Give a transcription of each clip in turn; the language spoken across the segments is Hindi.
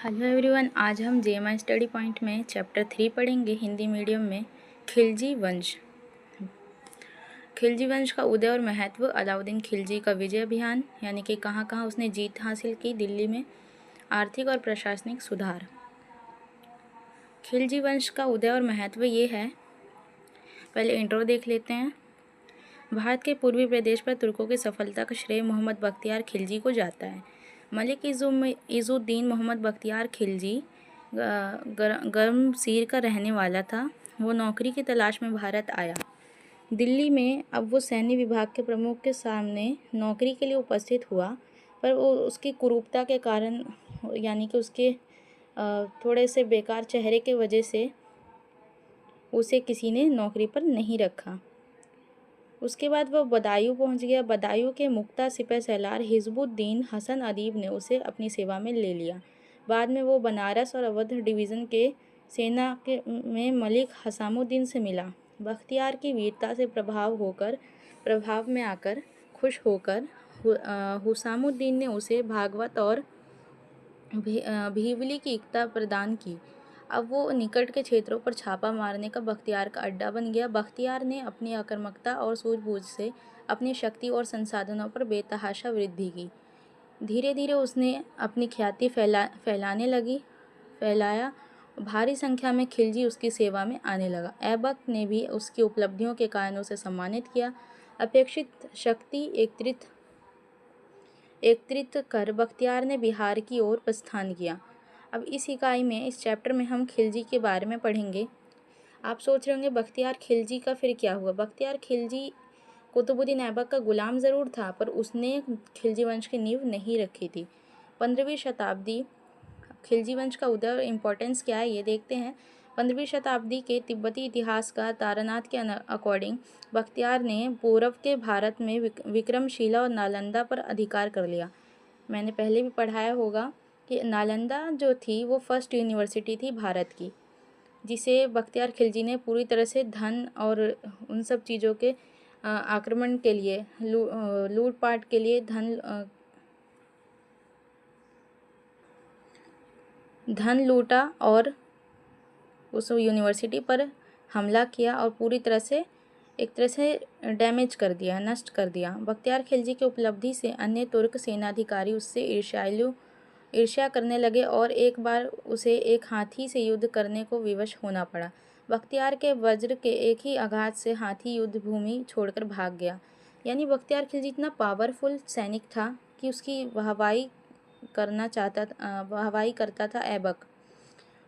हेलो एवरीवन, आज हम जेएमआई स्टडी पॉइंट में चैप्टर 3 पढ़ेंगे हिंदी मीडियम में। खिलजी वंश। खिलजी वंश का उदय और महत्व। अलाउद्दीन खिलजी का विजय अभियान, यानी कि कहाँ कहाँ उसने जीत हासिल की। दिल्ली में आर्थिक और प्रशासनिक सुधार। खिलजी वंश का उदय और महत्व ये है। पहले इंट्रो देख लेते हैं। भारत के पूर्वी प्रदेश पर तुर्कों की सफलता का श्रेय मोहम्मद बख्तियार खिलजी को जाता है। मलिक इज़ुद्दीन मोहम्मद बख्तियार खिलजी गरमसीर का रहने वाला था। वो नौकरी की तलाश में भारत आया। दिल्ली में अब वो सैन्य विभाग के प्रमुख के सामने नौकरी के लिए उपस्थित हुआ, पर वो उसकी कुरूपता के कारण, यानी कि उसके थोड़े से बेकार चेहरे के वजह से उसे किसी ने नौकरी पर नहीं रखा। उसके बाद वह बदायूं पहुंच गया। बदायूं के मुख्ता सिपह सलार हिज़्बुद्दीन हसन अदीब ने उसे अपनी सेवा में ले लिया। बाद में वो बनारस और अवध डिवीज़न के सेना में मलिक हसामुद्दीन से मिला। बख्तियार की वीरता से प्रभाव में आकर खुश होकर हुसामुद्दीन ने उसे भागवत और भीवली की एकता प्रदान की। अब वो निकट के क्षेत्रों पर छापा मारने का बख्तियार का अड्डा बन गया। बख्तियार ने अपनी आक्रामकता और सूझबूझ से अपनी शक्ति और संसाधनों पर बेतहाशा वृद्धि की। धीरे धीरे उसने अपनी ख्याति फैलाया। भारी संख्या में खिलजी उसकी सेवा में आने लगा। ऐबक ने भी उसकी उपलब्धियों के कारण उसे सम्मानित किया। अपेक्षित शक्ति एकत्रित कर बख्तियार ने बिहार की ओर प्रस्थान किया। अब इस इकाई में, इस चैप्टर में हम खिलजी के बारे में पढ़ेंगे। आप सोच रहे होंगे बख्तियार खिलजी का फिर क्या हुआ। बख्तियार खिलजी कुतुबुद्दीन ऐबक का गुलाम ज़रूर था, पर उसने खिलजी वंश की नींव नहीं रखी थी। 15वीं शताब्दी। खिलजी वंश का उदय और इम्पोर्टेंस क्या है ये देखते हैं। 15वीं शताब्दी के तिब्बती इतिहासकार तारानाथ के अकॉर्डिंग बख्तियार ने पूर्व के भारत में विक्रमशिला और नालंदा पर अधिकार कर लिया। मैंने पहले भी पढ़ाया होगा कि नालंदा जो थी वो फर्स्ट यूनिवर्सिटी थी भारत की, जिसे बख्तियार खिलजी ने पूरी तरह से धन और उन सब चीज़ों के आक्रमण के लिए, लूटपाट के लिए धन लूटा और उस यूनिवर्सिटी पर हमला किया और पूरी तरह से एक तरह से डैमेज कर दिया, नष्ट कर दिया। बख्तियार खिलजी की उपलब्धि से अन्य तुर्क सेनाधिकारी उससे ईर्ष्या करने लगे और एक बार उसे एक हाथी से युद्ध करने को विवश होना पड़ा। बख्तियार के वज्र के एक ही आघात से हाथी युद्ध भूमि छोड़कर भाग गया। यानी बख्तियार खिलजी इतना पावरफुल सैनिक था कि उसकी वाहवाही करता था ऐबक।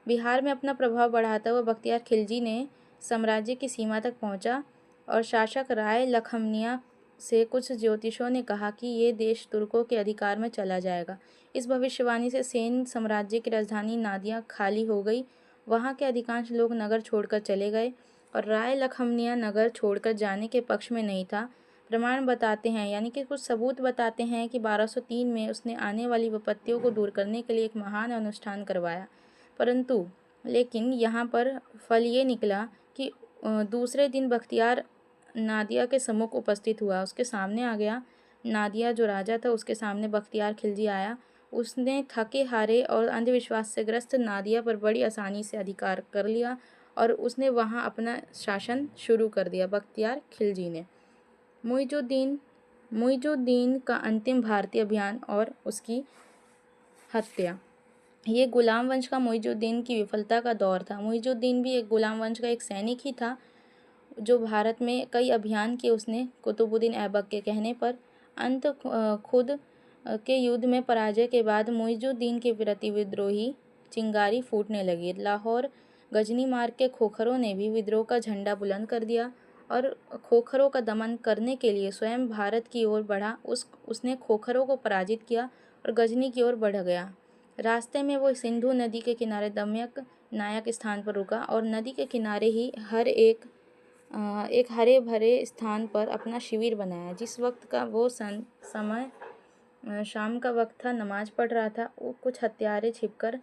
बिहार में अपना प्रभाव बढ़ाता हुआ बख्तियार खिलजी ने साम्राज्य की सीमा तक पहुंचा और शासक राय लखमिया से कुछ ज्योतिषों ने कहा कि ये देश तुर्कों के अधिकार में चला जाएगा। इस भविष्यवाणी से सेन साम्राज्य की राजधानी नादिया खाली हो गई। वहाँ के अधिकांश लोग नगर छोड़कर चले गए और राय लखमिया नगर छोड़कर जाने के पक्ष में नहीं था। प्रमाण बताते हैं, यानी कि कुछ सबूत बताते हैं कि 1203 में उसने आने वाली विपत्तियों को दूर करने के लिए एक महान अनुष्ठान करवाया। लेकिन यहाँ पर फल ये निकला कि दूसरे दिन बख्तियार नादिया के सम्मुख उपस्थित हुआ, उसके सामने आ गया। नादिया जो राजा था उसके सामने बख्तियार खिलजी आया। उसने थके हारे और अंधविश्वास से ग्रस्त नादिया पर बड़ी आसानी से अधिकार कर लिया और उसने वहाँ अपना शासन शुरू कर दिया। बख्तियार खिलजी ने मुइजुद्दीन का अंतिम भारतीय अभियान और उसकी हत्या। ये गुलाम वंश का मुइजुद्दीन की विफलता का दौर था। मुइजुद्दीन भी एक गुलाम वंश का एक सैनिक ही था जो भारत में कई अभियान किए उसने कुतुबुद्दीन ऐबक के कहने पर। खुद के युद्ध में पराजय के बाद मुइजुद्दीन के प्रति विद्रोही चिंगारी फूटने लगी। लाहौर गजनी मार्ग के खोखरों ने भी विद्रोह का झंडा बुलंद कर दिया और खोखरों का दमन करने के लिए स्वयं भारत की ओर बढ़ा। उसने खोखरों को पराजित किया और गजनी की ओर बढ़ गया। रास्ते में वो सिंधु नदी के किनारे दमयक नायक स्थान पर रुका और नदी के किनारे ही एक हरे भरे स्थान पर अपना शिविर बनाया। जिस वक्त का वो समय शाम का वक्त था, नमाज पढ़ रहा था। वो कुछ हत्यारे छिपकर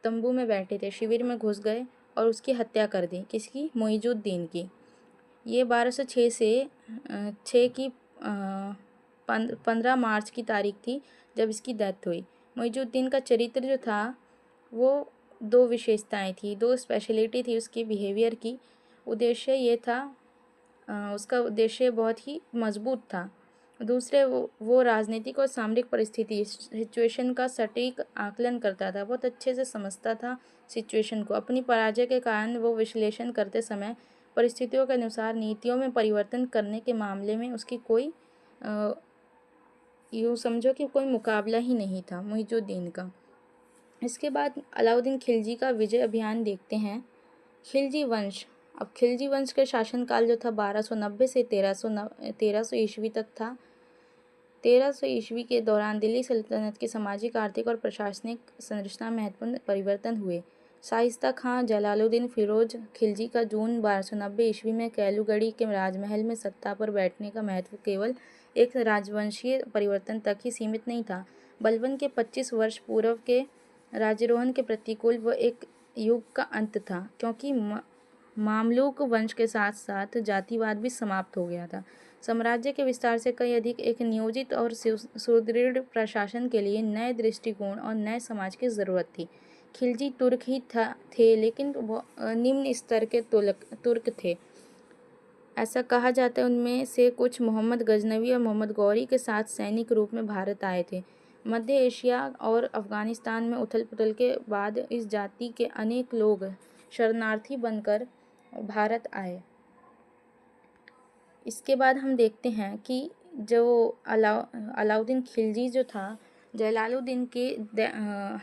तंबू में बैठे थे, शिविर में घुस गए और उसकी हत्या कर दी। किसकी? मुइजुद्दीन की। ये 1206 से 6 की 15 मार्च की तारीख थी जब इसकी डेथ हुई। मुइजुद्दीन का चरित्र जो था वो दो विशेषताएं थी, दो स्पेशलिटी थी उसकी बिहेवियर की। उद्देश्य ये था, उसका उद्देश्य बहुत ही मजबूत था। दूसरे, वो राजनीतिक और सामरिक परिस्थिति सिचुएशन का सटीक आकलन करता था, बहुत अच्छे से समझता था सिचुएशन को। अपनी पराजय के कारण वो विश्लेषण करते समय परिस्थितियों के अनुसार नीतियों में परिवर्तन करने के मामले में उसकी कोई यूँ समझो कि कोई मुकाबला ही नहीं था मुइजुद्दीन का। इसके बाद अलाउद्दीन खिलजी का विजय अभियान देखते हैं। खिलजी वंश। अब खिलजी वंश का शासनकाल जो था 1290 से 1300 ईस्वी तक था। 1300 ईस्वी के दौरान दिल्ली सल्तनत की सामाजिक, आर्थिक और प्रशासनिक संरचना में महत्वपूर्ण परिवर्तन हुए। शाइस्ता खां जलालुद्दीन फिरोज खिलजी का जून 1290 ईस्वी में कैलूगढ़ी के राजमहल में सत्ता पर बैठने का महत्व केवल एक राजवंशीय परिवर्तन तक ही सीमित नहीं था। बलबन के 25 वर्ष पूर्व के राज्यारोहण के प्रतिकूल व एक युग का अंत था, क्योंकि मामलूक वंश के साथ साथ जातिवाद भी समाप्त हो गया था। साम्राज्य के विस्तार से कई अधिक एक नियोजित और सुदृढ़ प्रशासन के लिए नए दृष्टिकोण और नए समाज की ज़रूरत थी। खिलजी तुर्क ही थे, लेकिन वो निम्न स्तर के तुर्क थे। ऐसा कहा जाता है उनमें से कुछ मोहम्मद गजनवी और मोहम्मद गौरी के साथ सैनिक रूप में भारत आए थे। मध्य एशिया और अफ़गानिस्तान में उथल-पुथल के बाद इस जाति के अनेक लोग शरणार्थी बनकर भारत आए। इसके बाद हम देखते हैं कि जो अलाउद्दीन खिलजी जो था, जलालुद्दीन की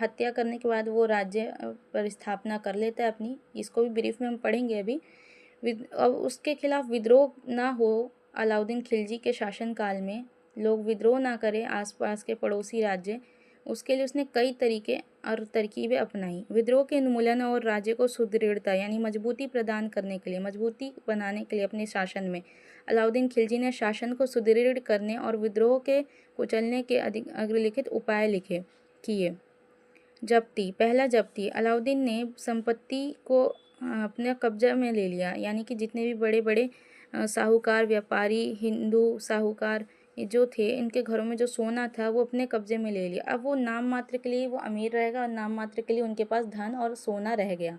हत्या करने के बाद वो राज्य पर स्थापना कर लेता है अपनी। इसको भी ब्रीफ में हम पढ़ेंगे अभी। अब उसके खिलाफ विद्रोह ना हो, अलाउद्दीन खिलजी के शासनकाल में लोग विद्रोह ना करें आसपास के पड़ोसी राज्य, उसके लिए उसने कई तरीके और तरकीबें अपनाई। विद्रोह के उन्मूलन और राज्य को सुदृढ़ता यानी मजबूती प्रदान करने के लिए, मजबूती बनाने के लिए अपने शासन में अलाउद्दीन खिलजी ने शासन को सुदृढ़ करने और विद्रोह के कुचलने के अग्रलिखित उपाय किए। जब्ती। पहला जब्ती। अलाउद्दीन ने संपत्ति को अपने कब्जा में ले लिया, यानी कि जितने भी बड़े बड़े साहूकार, व्यापारी, हिंदू साहूकार जो थे, इनके घरों में जो सोना था वो अपने कब्जे में ले लिया। अब वो नाम मात्र के लिए वो अमीर रहेगा और नाम मात्र के लिए उनके पास धन और सोना रह गया।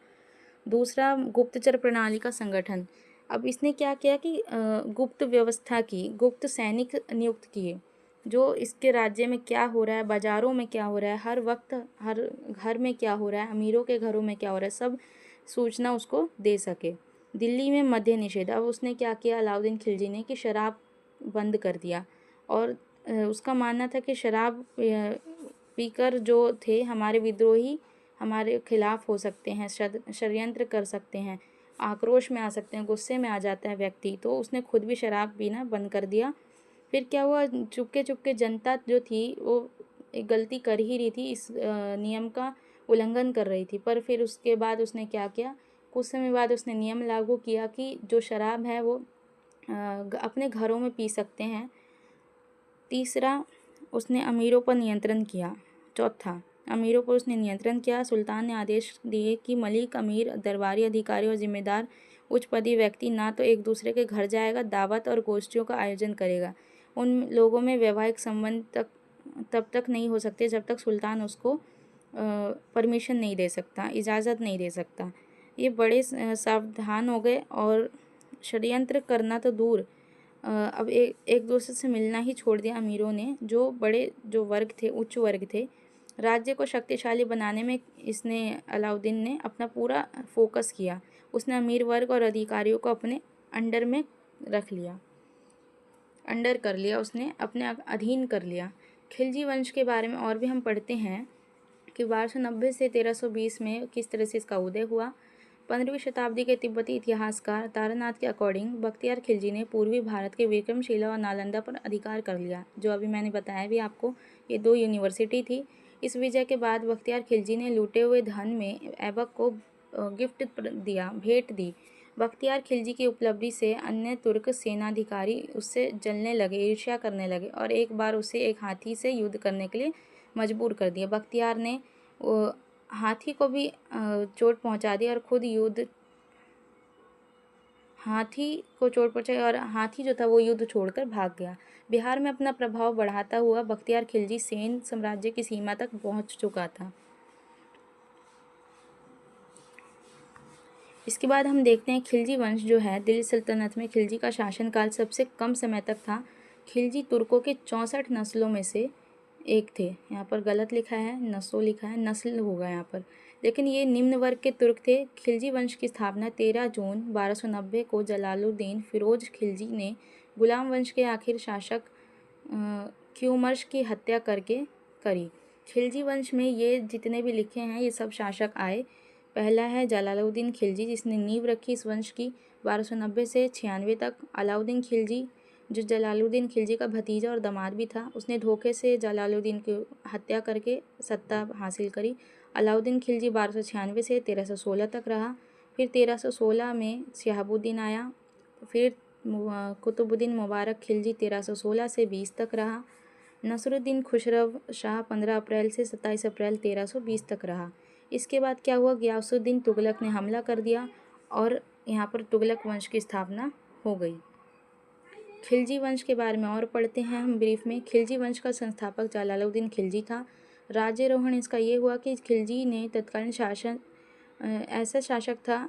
दूसरा, गुप्तचर प्रणाली का संगठन। अब इसने क्या किया कि गुप्त व्यवस्था की, गुप्त सैनिक नियुक्त किए, जो इसके राज्य में क्या हो रहा है, बाज़ारों में क्या हो रहा है, हर वक्त हर घर में क्या हो रहा है, अमीरों के घरों में क्या हो रहा है, सब सूचना उसको दे सके। दिल्ली में मद्य निषेध। अब उसने क्या किया अलाउद्दीन खिलजी ने कि शराब बंद कर दिया, और उसका मानना था कि शराब पीकर जो थे हमारे विद्रोही हमारे खिलाफ हो सकते हैं, षड्यंत्र कर सकते हैं, आक्रोश में आ सकते हैं, गुस्से में आ जाता है व्यक्ति, तो उसने खुद भी शराब पीना बंद कर दिया। फिर क्या हुआ, चुपके चुपके जनता जो थी वो एक गलती कर ही रही थी, इस नियम का उल्लंघन कर रही थी, पर फिर उसके बाद उसने क्या किया, कुछ समय बाद उसने नियम लागू किया कि जो शराब है वो अपने घरों में पी सकते हैं। तीसरा, उसने अमीरों पर नियंत्रण किया। चौथा, अमीरों पर उसने नियंत्रण किया। सुल्तान ने आदेश दिए कि मलिक, अमीर, दरबारी अधिकारी और जिम्मेदार उच्च पदीय व्यक्ति ना तो एक दूसरे के घर जाएगा, दावत और गोष्ठियों का आयोजन करेगा। उन लोगों में वैवाहिक संबंध तब तक नहीं हो सकते जब तक सुल्तान उसको परमिशन नहीं दे सकता, इजाज़त नहीं दे सकता। ये बड़े सावधान हो गए और षड्यंत्र करना तो दूर, अब एक दूसरे से मिलना ही छोड़ दिया अमीरों ने। जो वर्ग थे, उच्च वर्ग थे, राज्य को शक्तिशाली बनाने में इसने अलाउद्दीन ने अपना पूरा फोकस किया। उसने अमीर वर्ग और अधिकारियों को अपने अंडर में रख लिया, अंडर कर लिया, उसने अपने अधीन कर लिया। खिलजी वंश के बारे में और भी हम पढ़ते हैं कि 1290 से 1320 में किस तरह से इसका उदय हुआ। 15वीं शताब्दी के तिब्बती इतिहासकार तारानाथ के अकॉर्डिंग बख्तियार खिलजी ने पूर्वी भारत के विक्रमशिला और नालंदा पर अधिकार कर लिया, जो अभी मैंने बताया भी आपको, ये 2 यूनिवर्सिटी थी। इस विजय के बाद बख्तियार खिलजी ने लूटे हुए धन में ऐबक को गिफ्ट दिया, भेंट दी। बख्तियार खिलजी की उपलब्धि से अन्य तुर्क सेनाधिकारी उससे जलने लगे, ईर्ष्या करने लगे और एक बार उसे एक हाथी से युद्ध करने के लिए मजबूर कर दिया। बख्तियार ने हाथी को भी चोट पहुंचा दी और खुद हाथी को चोट पहुंचाई और हाथी जो था वो युद्ध छोड़कर भाग गया। बिहार में अपना प्रभाव बढ़ाता हुआ बख्तियार खिलजी सेन साम्राज्य की सीमा तक पहुंच चुका था। इसके बाद हम देखते हैं खिलजी वंश जो है दिल्ली सल्तनत में खिलजी का शासनकाल सबसे कम समय तक था। खिलजी तुर्कों के 64 नस्लों में से एक थे। यहाँ पर गलत लिखा है, नस्लों लिखा है, नस्ल होगा यहाँ पर, लेकिन ये निम्न वर्ग के तुर्क थे। खिलजी वंश की स्थापना 13 जून 1290 को जलालुद्दीन फिरोज खिलजी ने गुलाम वंश के आखिर शासक क्यूमर्श की हत्या करके करी। खिलजी वंश में ये जितने भी लिखे हैं ये सब शासक आए। पहला है जलालुद्दीन खिलजी, जिसने नींव रखी इस वंश की 1290 से 96 तक। अलाउद्दीन खिलजी जो जलालुद्दीन खिलजी का भतीजा और दामाद भी था, उसने धोखे से जलालुद्दीन की हत्या करके सत्ता हासिल करी। अलाउद्दीन खिलजी 1296 से 1316 तक रहा। फिर 1316 में शहाबुद्दीन आया। फिर कुतुबुद्दीन मुबारक खिलजी 1316 से 20 तक रहा। नसरुद्दीन खुसरव शाह 15 अप्रैल से 27 अप्रैल 1320 तक रहा। इसके बाद क्या हुआ, गियासुद्दीन तुगलक ने हमला कर दिया और यहाँ पर तुगलक वंश की स्थापना हो गई। खिलजी वंश के बारे में और पढ़ते हैं हम ब्रीफ में। खिलजी वंश का संस्थापक जलालुद्दीन खिलजी था। राज्यारोहण इसका ये हुआ कि खिलजी ने तत्कालीन शासन ऐसा शासक था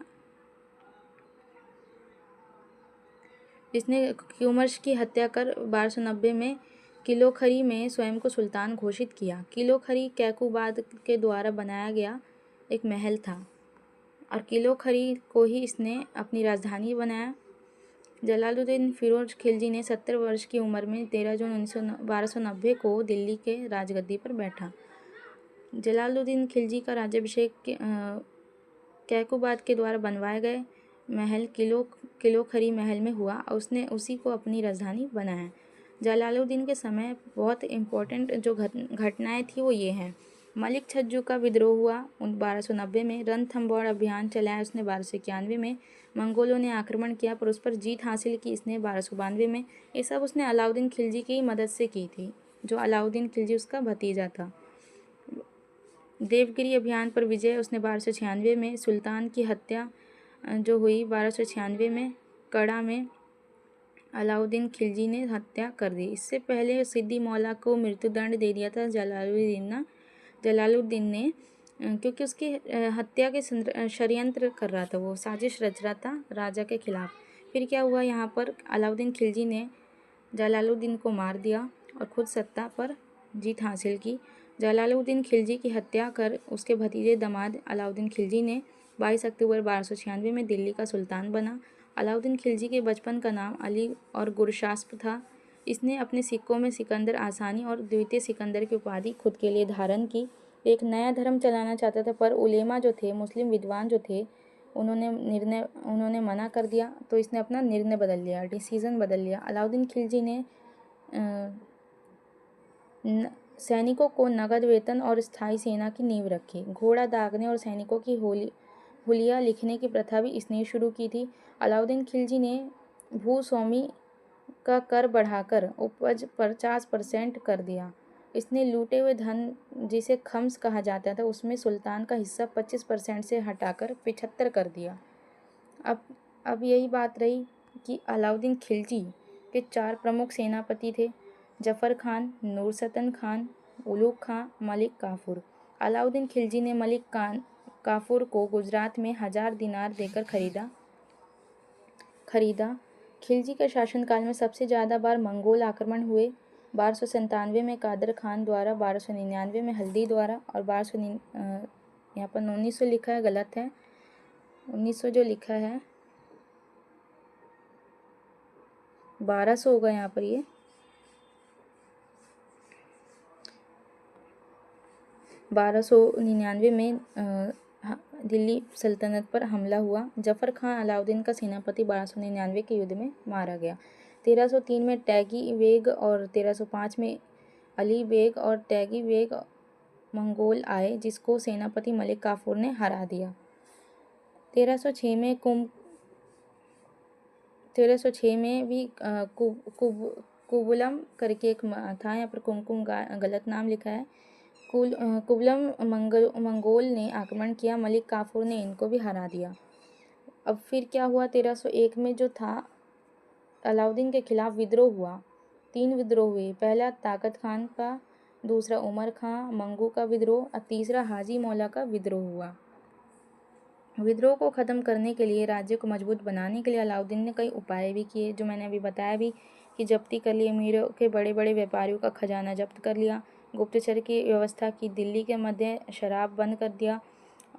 जिसने क्यूमर्श की हत्या कर 1290 में किलोखरी में स्वयं को सुल्तान घोषित किया। किलोखरी कैकुबाद के द्वारा बनाया गया एक महल था और किलोखरी को ही इसने अपनी राजधानी बनाया। जलालुद्दीन फिरोज खिलजी ने 70 वर्ष की उम्र में 13 जून 1290 को दिल्ली के राजगद्दी पर बैठा। जलालुद्दीन खिलजी का राज्याभिषेक कैकुबाद के द्वारा बनवाए गए महल किलोखरी महल में हुआ और उसने उसी को अपनी राजधानी बनाया। जलालुद्दीन के समय बहुत इम्पोर्टेंट जो घटनाएं थी वो ये हैं। मलिक छज्जू का विद्रोह हुआ 1290 में। रणथंबोर अभियान चलाया उसने 1291 में। मंगोलों ने आक्रमण किया पर उस पर जीत हासिल की इसने 1292 में। ये सब उसने अलाउद्दीन खिलजी की मदद से की थी, जो अलाउद्दीन खिलजी उसका भतीजा था। देवगिरी अभियान पर विजय उसने 1296 में। सुल्तान की हत्या जो हुई 1296 में कड़ा में अलाउद्दीन खिलजी ने हत्या कर दी। इससे पहले सिद्दी मौला को मृत्युदंड दे दिया था जलालुद्दीन ने क्योंकि उसकी हत्या के षड्यंत्र कर रहा था, वो साजिश रच रहा था राजा के खिलाफ। फिर क्या हुआ, यहाँ पर अलाउद्दीन खिलजी ने जलालुद्दीन को मार दिया और खुद सत्ता पर जीत हासिल की। जलालुद्दीन खिलजी की हत्या कर उसके भतीजे दामाद अलाउद्दीन खिलजी ने 22 अक्टूबर 1296 में दिल्ली का सुल्तान बना। अलाउद्दीन खिलजी के बचपन का नाम अली और गुरशास्प था। इसने अपने सिक्कों में सिकंदर आसानी और द्वितीय सिकंदर की उपाधि खुद के लिए धारण की। एक नया धर्म चलाना चाहता था पर उलेमा जो थे, मुस्लिम विद्वान जो थे, उन्होंने मना कर दिया, तो इसने अपना निर्णय बदल लिया, डिसीज़न बदल लिया। अलाउद्दीन खिलजी ने सैनिकों को नगद वेतन और स्थायी सेना की नींव रखी। घोड़ा दागने और सैनिकों की हुलिया लिखने की प्रथा भी इसने शुरू की थी। अलाउद्दीन खिलजी ने भूस्वामी का कर बढ़ाकर उपज 50% कर दिया। इसने लूटे हुए धन, जिसे खम्स कहा जाता था, उसमें सुल्तान का हिस्सा 25% से हटाकर 75 कर दिया। अब यही बात रही कि अलाउद्दीन खिलजी के 4 प्रमुख सेनापति थे: जफ़र खान, नूरसतन खान, उलुग खां, मलिक काफूर। अलाउद्दीन खिलजी ने मलिक काफूर को गुजरात में 1000 दिनार देकर खरीदा। खिलजी के शासनकाल में सबसे ज़्यादा बार मंगोल आक्रमण हुए। 1297 में कादर खान द्वारा, 1299 में हल्दी द्वारा और 1200 यहाँ पर 1900 लिखा है, गलत है, 1900 जो लिखा है 1200 होगा यहाँ पर। ये 1299 में दिल्ली सल्तनत पर हमला हुआ। जफ़र खान अलाउद्दीन का सेनापति 1299 के युद्ध में मारा गया। 1303 में टैगी बेग और 1305 में अली बेग और टैगी बेग मंगोल आए, जिसको सेनापति मलिक काफूर ने हरा दिया। 1306 में भी कुबलम करके एक था, यहाँ पर कुमकुम गलत नाम लिखा है। कुबलम मंगोल ने आक्रमण किया, मलिक काफूर ने इनको भी हरा दिया। अब फिर क्या हुआ, 1301 में जो था अलाउद्दीन के खिलाफ विद्रोह हुआ। 3 विद्रोह हुए। पहला ताकत खान का, दूसरा उमर खां मंगू का विद्रोह और तीसरा हाजी मौला का विद्रोह हुआ। विद्रोह को ख़त्म करने के लिए, राज्य को मजबूत बनाने के लिए अलाउद्दीन ने कई उपाय भी किए, जो मैंने अभी बताया भी कि जब्ती कर ली, अमीरों के बड़े बड़े व्यापारियों का खजाना जब्त कर लिया, गुप्तचर की व्यवस्था की, दिल्ली के मध्य शराब बंद कर दिया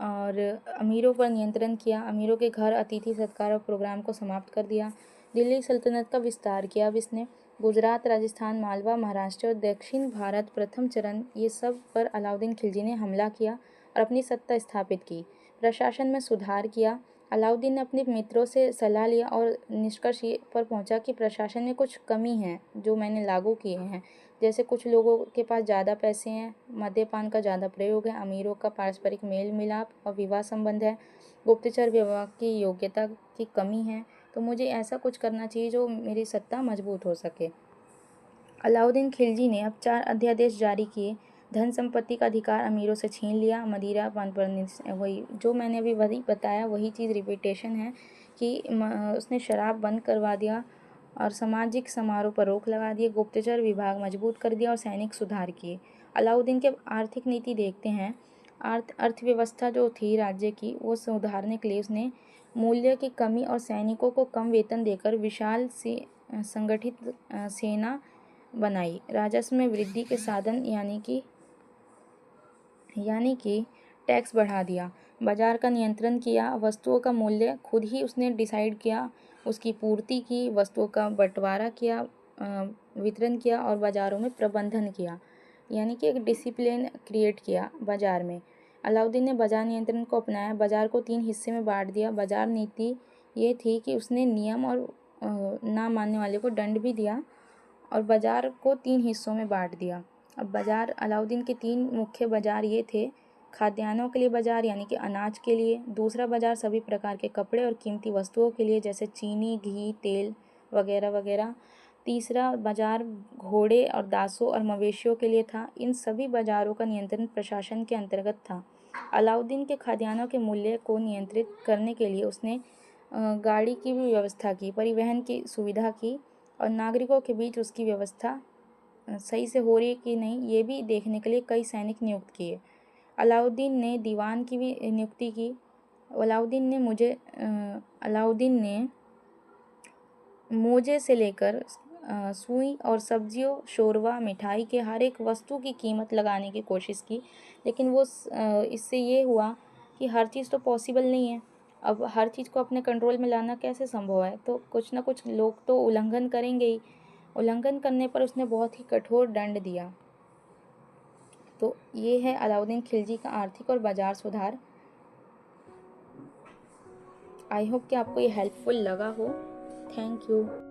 और अमीरों पर नियंत्रण किया, अमीरों के घर अतिथि सत्कार और प्रोग्राम को समाप्त कर दिया, दिल्ली सल्तनत का विस्तार किया अब इसने, गुजरात, राजस्थान, मालवा, महाराष्ट्र और दक्षिण भारत प्रथम चरण, ये सब पर अलाउद्दीन खिलजी ने हमला किया और अपनी सत्ता स्थापित की। प्रशासन में सुधार किया। अलाउद्दीन ने अपने मित्रों से सलाह लिया और निष्कर्ष पर पहुंचा कि प्रशासन में कुछ कमी है जो मैंने लागू किए हैं, जैसे कुछ लोगों के पास ज़्यादा पैसे हैं, मद्यपान का ज़्यादा प्रयोग है, अमीरों का पारस्परिक मेल मिलाप और विवाह संबंध है, गुप्तचर विभाग की योग्यता की कमी है, तो मुझे ऐसा कुछ करना चाहिए जो मेरी सत्ता मजबूत हो सके। अलाउद्दीन खिलजी ने अब 4 अध्यादेश जारी किए। धन संपत्ति का अधिकार अमीरों से छीन लिया, मदिरा पान पर वही जो मैंने अभी वही बताया, वही चीज़ रिपीटेशन है कि उसने शराब बंद करवा दिया और सामाजिक समारोह पर रोक लगा दी, गुप्तचर विभाग मजबूत कर दिया और सैनिक सुधार किए। अलाउद्दीन के आर्थिक नीति देखते हैं। अर्थव्यवस्था जो थी राज्य की, वो सुधारने के लिए उसने मूल्य की कमी और सैनिकों को कम वेतन देकर विशाल संगठित सेना बनाई। राजस्व में वृद्धि के साधन यानी कि टैक्स बढ़ा दिया, बाजार का नियंत्रण किया, वस्तुओं का मूल्य खुद ही उसने डिसाइड किया, उसकी पूर्ति की, वस्तुओं का बंटवारा किया, वितरण किया और बाज़ारों में प्रबंधन किया, यानी कि एक डिसिप्लिन क्रिएट किया बाज़ार में। अलाउद्दीन ने बाजार नियंत्रण को अपनाया, बाज़ार को 3 हिस्से में बांट दिया। बाज़ार नीति ये थी कि उसने नियम और ना मानने वाले को दंड भी दिया और बाज़ार को 3 हिस्सों में बांट दिया। अब बाज़ार अलाउद्दीन के 3 मुख्य बाज़ार ये थे, खाद्यान्नों के लिए बाज़ार यानी कि अनाज के लिए, दूसरा बाज़ार सभी प्रकार के कपड़े और कीमती वस्तुओं के लिए जैसे चीनी, घी, तेल वगैरह वगैरह, तीसरा बाज़ार घोड़े और दासों और मवेशियों के लिए था। इन सभी बाज़ारों का नियंत्रण प्रशासन के अंतर्गत था। अलाउद्दीन के खाद्यान्नों के मूल्य को नियंत्रित करने के लिए उसने गाड़ी की भी व्यवस्था की, परिवहन की सुविधा की और नागरिकों के बीच उसकी व्यवस्था सही से हो रही है कि नहीं, ये भी देखने के लिए कई सैनिक नियुक्त किए। अलाउद्दीन ने दीवान की भी नियुक्ति की। अलाउद्दीन ने मोजे से लेकर सुई और सब्जियों, शोरबा, मिठाई के हर एक वस्तु की कीमत लगाने की कोशिश की, लेकिन इससे ये हुआ कि हर चीज़ तो पॉसिबल नहीं है। अब हर चीज़ को अपने कंट्रोल में लाना कैसे संभव है, तो कुछ ना कुछ लोग तो उल्लंघन करेंगे ही। उल्लंघन करने पर उसने बहुत ही कठोर दंड दिया। तो ये है अलाउद्दीन खिलजी का आर्थिक और बाजार सुधार। आई होप कि आपको ये हेल्पफुल लगा हो। Thank you.